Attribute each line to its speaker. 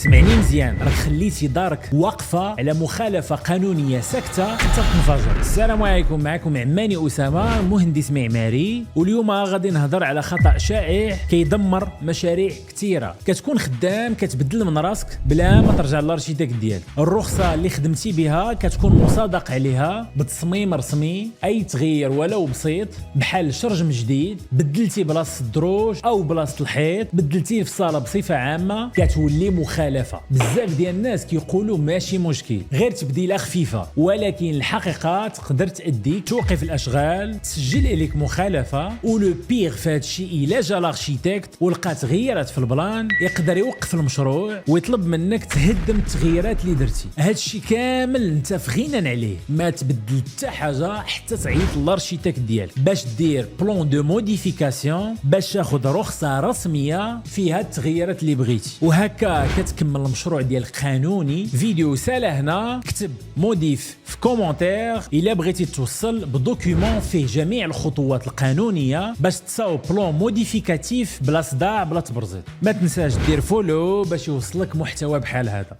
Speaker 1: سمعني مزيان، راك خليتي دارك واقفه على مخالفه قانونيه ساكته حتى تنفجر. السلام عليكم، معكم عماني اسامه مهندس معماري، واليوم غادي نهضر على خطا شائع كيدمر مشاريع كثيره. كتكون خدام كتبدل من راسك بلا ما ترجع للارشيتكت ديالك. الرخصه اللي خدمتي بها كتكون مصادق عليها بتصميم رسمي. اي تغيير ولو بسيط بحال شرجم جديد، بدلتي بلاصه الدروج او بلاصه الحيط، بدلتيه في الصاله بصفه عامه، كتولي مخالفه. بزاف ديال الناس كيقولوا ماشي مشكل، غير تبديله خفيفه، ولكن الحقيقه تقدر تأديك توقف الاشغال، تسجل اليك مخالفه، ولو بيغ في هادشي الا جا لارشيتكت ولقى تغييرات في البلان يقدر يوقف المشروع ويطلب منك تهدم التغييرات اللي درتي. هادشي كامل انت في غنى عليه، ما تبدل حتى حاجه حتى تعيط للارشيتكت ديالك باش دير بلون دو موديفيكاسيون باش تاخذ رخصه رسميه فيها التغييرات اللي بغيتي. وهكا كتكمل المشروع ديالك قانوني. فيديو سالا هنا، كتب موديف في كومونتير الا بغيتي توصل بدوكيومون فيه جميع الخطوات القانونيه باش تصاوب بلون موديفيكاتيف بلا صداع بلا تبرزيط. ما تنساش دير فولو باش يوصلك محتوى بحال هذا.